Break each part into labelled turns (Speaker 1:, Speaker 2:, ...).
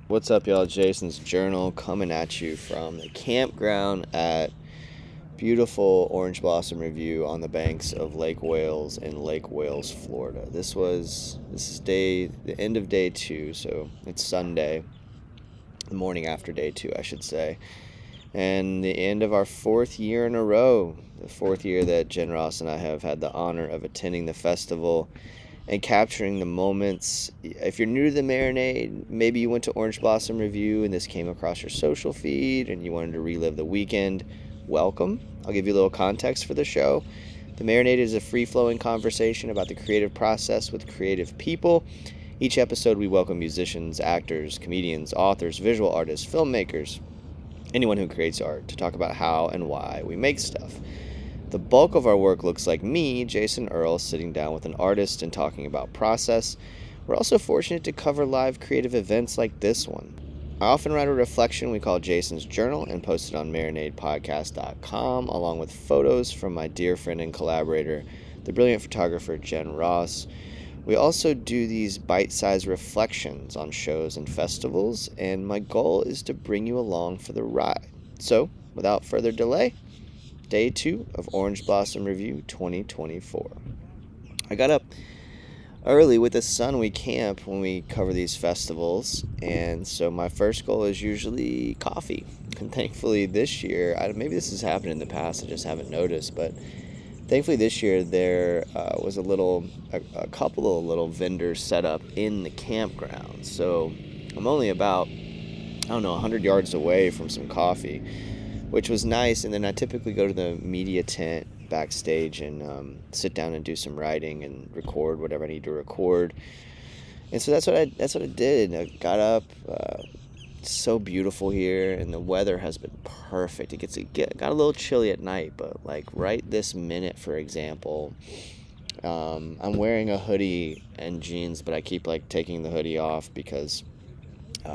Speaker 1: What's up, y'all? Jason's Journal coming at you from the campground at beautiful Orange Blossom Revue on the banks of Lake Wales in Lake Wales, Florida. This is the end of day 2, so it's Sunday, the morning after day 2, I should say, and the end of our 4th year in a row. The 4th year that Jen Ross and I have had the honor of attending the festival and capturing the moments. If you're new to the Marinade, maybe you went to Orange Blossom Revue and this came across your social feed and you wanted to relive the weekend. Welcome. I'll give you a little context for the show. The Marinade is a free-flowing conversation about the creative process with creative people. Each episode we welcome musicians, actors, comedians, authors, visual artists, filmmakers, anyone who creates art, to talk about how and why we make stuff. The bulk of our work looks like me, Jason Earle, sitting down with an artist and talking about process. We're also fortunate to cover live creative events like this one. I often write a reflection we call Jason's Journal and post it on marinadepodcast.com, along with photos from my dear friend and collaborator, the brilliant photographer Jen Ross. We also do these bite-sized reflections on shows and festivals, and my goal is to bring you along for the ride. So, without further delay, Day 2 of Orange Blossom Revue 2024. I got up early with the sun. We camp when we cover these festivals, and so my first goal is usually coffee. And thankfully this year, maybe this has happened in the past, I just haven't noticed, but thankfully this year there was a couple of little vendors set up in the campground. So I'm only about, 100 yards away from some coffee, which was nice. And then I typically go to the media tent backstage and sit down and do some writing and record whatever I need to record. And so that's what I did. I got up. It's so beautiful here, and the weather has been perfect. Got a little chilly at night, but like right this minute, for example, I'm wearing a hoodie and jeans, but I keep like taking the hoodie off because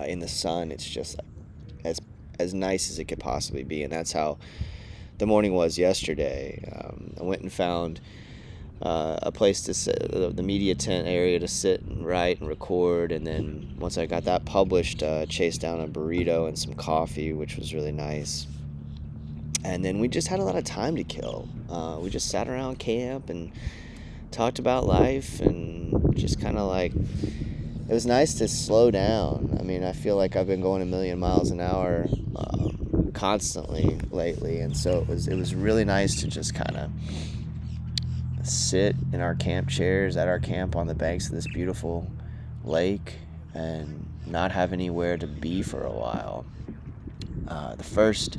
Speaker 1: in the sun it's just like as nice as it could possibly be. And that's how the morning was yesterday. I went and found a place to sit, the media tent area to sit and write and record, and then once I got that published, chased down a burrito and some coffee, which was really nice. And then we just had a lot of time to kill. We just sat around camp and talked about life, and just kind of like, it was nice to slow down. I mean, I feel like I've been going a million miles an hour constantly lately, and so it was really nice to just kind of sit in our camp chairs at our camp on the banks of this beautiful lake and not have anywhere to be for a while. The first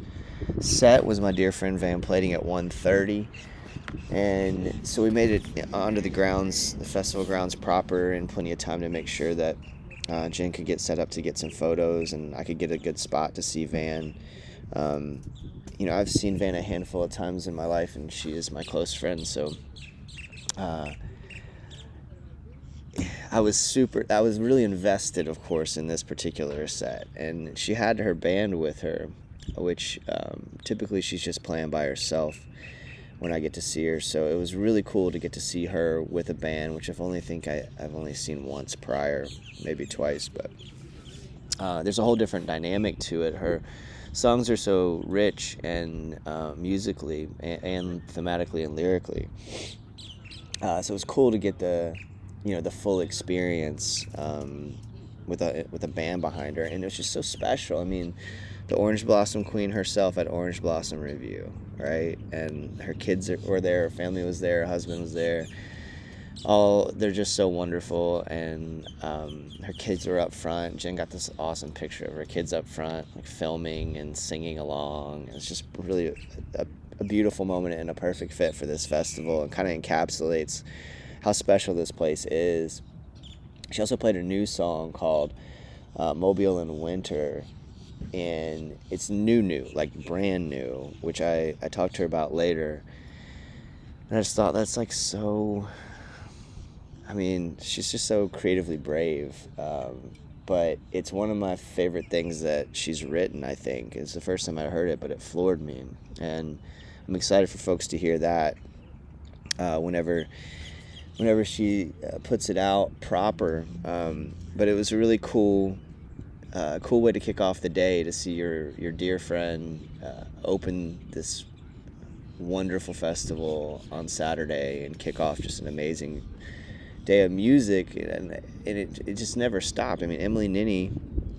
Speaker 1: set was my dear friend Van plating at 1:30. And so we made it onto the grounds, the festival grounds proper, in plenty of time to make sure that Jen could get set up to get some photos and I could get a good spot to see Van. I've seen Van a handful of times in my life, and she is my close friend, so I was really invested, of course, in this particular set. And she had her band with her, which typically she's just playing by herself when I get to see her. So it was really cool to get to see her with a band, which I've only seen once prior, maybe twice, but there's a whole different dynamic to it. Her songs are so rich and musically and thematically and lyrically. So it was cool to get the full experience with a band behind her, and it was just so special. I mean, the Orange Blossom Queen herself at Orange Blossom Revue, right? And her kids were there, her family was there, her husband was there. They're just so wonderful, and her kids were up front. Jen got this awesome picture of her kids up front, like filming and singing along. It's just really a beautiful moment and a perfect fit for this festival, and kind of encapsulates how special this place is. She also played a new song called Mobile in Winter, and it's new, like brand new, which I talked to her about later. And I just thought that's like so, I mean, she's just so creatively brave. But it's one of my favorite things that she's written, I think. It's the first time I heard it, but it floored me. And I'm excited for folks to hear that whenever she puts it out proper. But it was a really cool a cool way to kick off the day, to see your dear friend open this wonderful festival on Saturday and kick off just an amazing day of music, and it just never stopped. I mean, Emily Nunni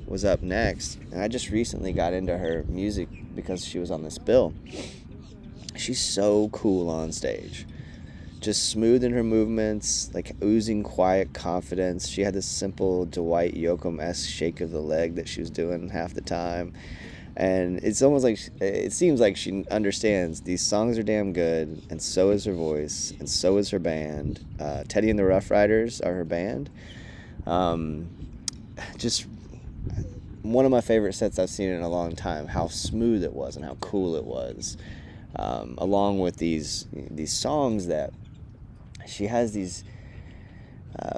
Speaker 1: was up next, and I just recently got into her music because she was on this bill. She's so cool on stage, just smooth in her movements, like oozing quiet confidence. She had this simple Dwight Yoakam-esque shake of the leg that she was doing half the time, and it's almost like, it seems like she understands these songs are damn good, and so is her voice, and so is her band. Teddy and the Rough Riders are her band. Just one of my favorite sets I've seen in a long time. How smooth it was and how cool it was. Along with these songs that she has, these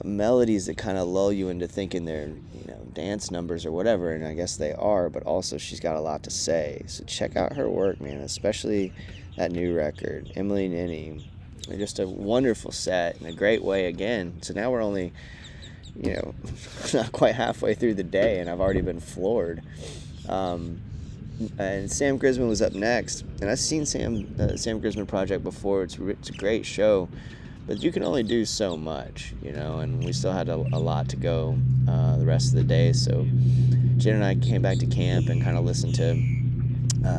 Speaker 1: melodies that kind of lull you into thinking they're, dance numbers or whatever, and I guess they are, but also she's got a lot to say. So check out her work, man, especially that new record, Emily Nunni. Just a wonderful set in a great way again. So now we're only, not quite halfway through the day, and I've already been floored. And Sam Grisman was up next, and I've seen Sam Grisman project before. It's a great show, but you can only do so much, and we still had a lot to go the rest of the day. So Jen and I came back to camp and kind of listened to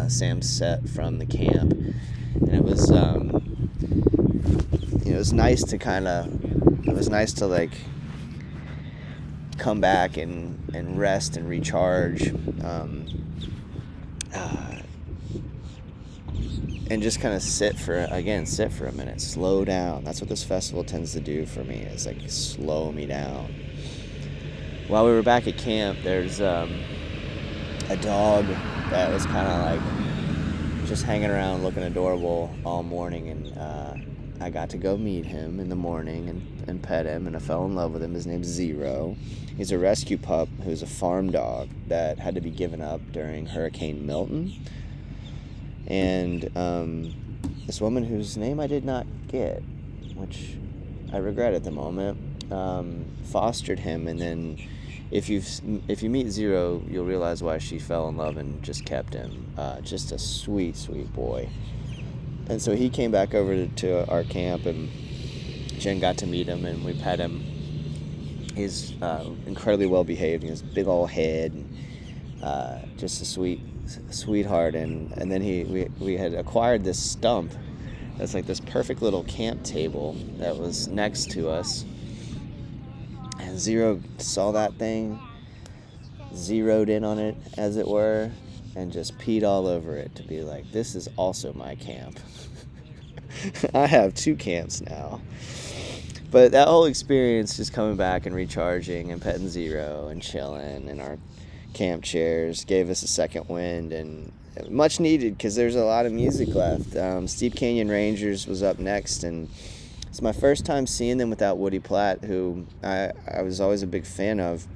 Speaker 1: Sam's set from the camp, and it was nice to like come back and rest and recharge, and just kind of sit for a minute, slow down. That's what this festival tends to do for me, is like slow me down. While we were back at camp, there's a dog that was kind of like just hanging around looking adorable all morning, and I got to go meet him in the morning and pet him, and I fell in love with him. His name's Zero. He's a rescue pup who's a farm dog that had to be given up during Hurricane Milton. And this woman whose name I did not get, which I regret at the moment, fostered him, and then if you meet Zero, you'll realize why she fell in love and just kept him. Just a sweet, sweet boy. And so he came back over to our camp, and Jen got to meet him, and we pet him. He's incredibly well behaved. He has a big old head, and just a sweetheart. And then we had acquired this stump that's like this perfect little camp table that was next to us. And Zero saw that thing, zeroed in on it, as it were, and just peed all over it to be like, this is also my camp. I have 2 camps now. But that whole experience, just coming back and recharging and petting Zero and chilling in our camp chairs, gave us a second wind, and much needed, because there's a lot of music left. Steep Canyon Rangers was up next, and it's my first time seeing them without Woody Platt, who I was always a big fan of.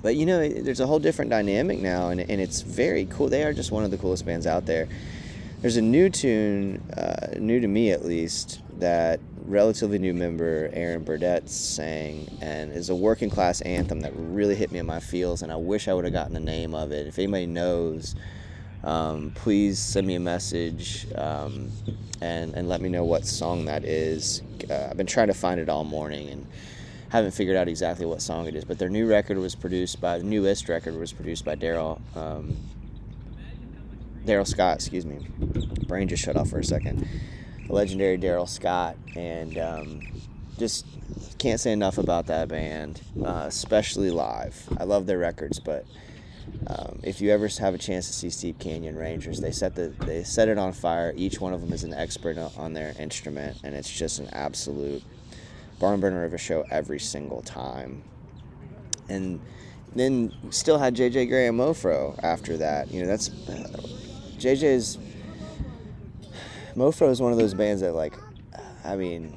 Speaker 1: But there's a whole different dynamic now, and it's very cool. They are just one of the coolest bands out there. There's a new tune, new to me at least, that relatively new member Aaron Burdett sang, and is a working class anthem that really hit me in my feels, and I wish I would have gotten the name of it. If anybody knows, please send me a message and let me know what song that is. I've been trying to find it all morning and haven't figured out exactly what song it is, but their newest record was produced by Daryl Scott, excuse me. Brain just shut off for a second. The legendary Daryl Scott, and just can't say enough about that band, especially live. I love their records, but if you ever have a chance to see Steep Canyon Rangers, they set it on fire. Each one of them is an expert on their instrument, and it's just an absolute barn burner of a show every single time. And then still had JJ Graham Mofro after that. That's JJ's Mofro is one of those bands that, like, I mean,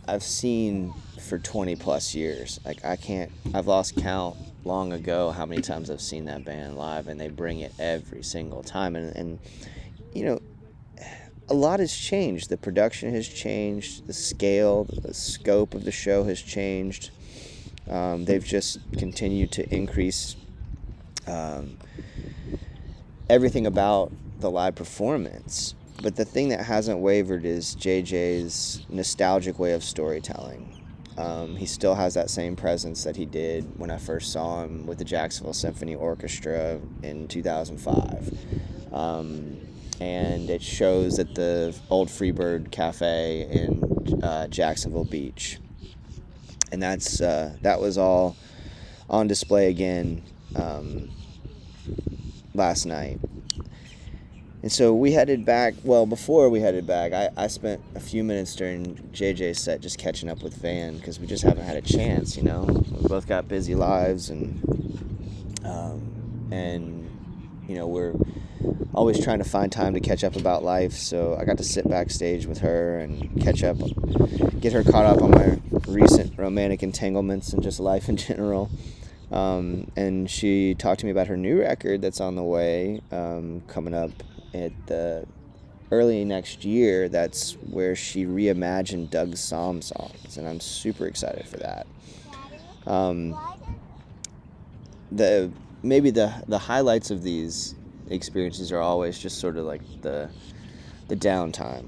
Speaker 1: I've seen for 20 plus years. Like, I've lost count long ago how many times I've seen that band live, and they bring it every single time. And a lot has changed. The production has changed, the scale, the scope of the show has changed. They've just continued to increase everything about the live performance. But the thing that hasn't wavered is JJ's nostalgic way of storytelling. He still has that same presence that he did when I first saw him with the Jacksonville Symphony Orchestra in 2005. And it shows at the old Freebird Cafe in Jacksonville Beach. And that was all on display again last night. And so we headed back. Well, before we headed back, I spent a few minutes during JJ's set just catching up with Van, because we just haven't had a chance, We both got busy lives, and we're always trying to find time to catch up about life. So I got to sit backstage with her and catch up, get her caught up on my recent romantic entanglements and just life in general. And she talked to me about her new record that's on the way, coming up at the early next year. That's where she reimagined Doug's Psalm songs, and I'm super excited for that. The highlights of these experiences are always just sort of like the downtime,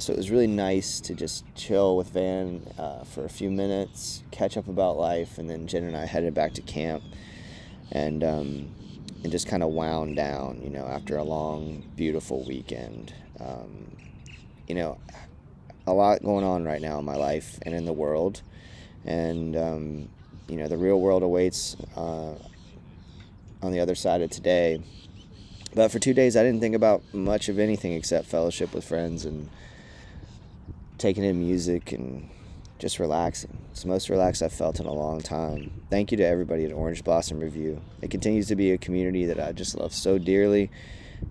Speaker 1: so it was really nice to just chill with Van for a few minutes, catch up about life, and then Jen and I headed back to camp and just kind of wound down, after a long, beautiful weekend. A lot going on right now in my life and in the world, and the real world awaits on the other side of today. But for 2 days, I didn't think about much of anything except fellowship with friends and taking in music and just relaxing. It's the most relaxed I've felt in a long time. Thank you to everybody at Orange Blossom Revue. It continues to be a community that I just love so dearly.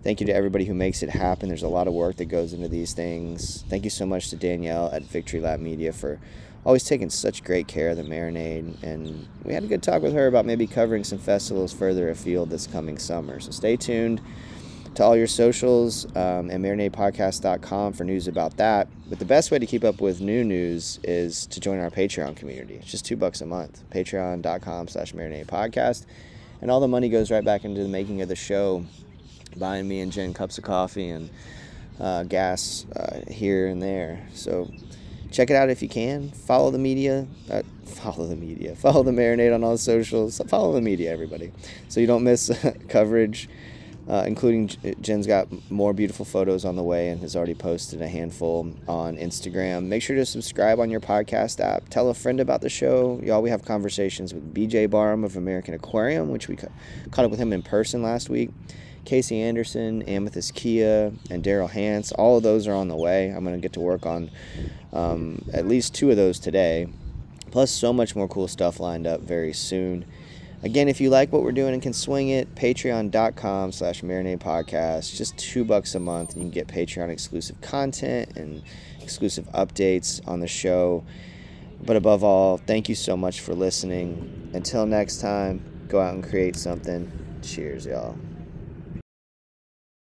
Speaker 1: Thank you to everybody who makes it happen. There's a lot of work that goes into these things. Thank you so much to Danielle at Victory Lab Media for always taking such great care of the Marinade. And we had a good talk with her about maybe covering some festivals further afield this coming summer. So stay tuned to all your socials and marinadepodcast.com for news about that. But the best way to keep up with new news is to join our Patreon community. It's just $2 a month. Patreon.com/marinadepodcast. And all the money goes right back into the making of the show, buying me and Jen cups of coffee and gas here and there. So check it out if you can. Follow the media. Follow the Marinade on all the socials. Follow the media, everybody, so you don't miss coverage. Including Jen's got more beautiful photos on the way and has already posted a handful on Instagram. Make sure to subscribe on your podcast app. Tell a friend about the show. Y'all, we have conversations with BJ Barham of American Aquarium, which we caught up with him in person last week. Casey Anderson, Amethyst Kia, and Daryl Hance. All of those are on the way. I'm going to get to work on at least 2 of those today. Plus so much more cool stuff lined up very soon. Again, if you like what we're doing and can swing it, patreon.com/marinadepodcast. Just $2 a month, and you can get Patreon exclusive content and exclusive updates on the show. But above all, thank you so much for listening. Until next time, go out and create something. Cheers, y'all.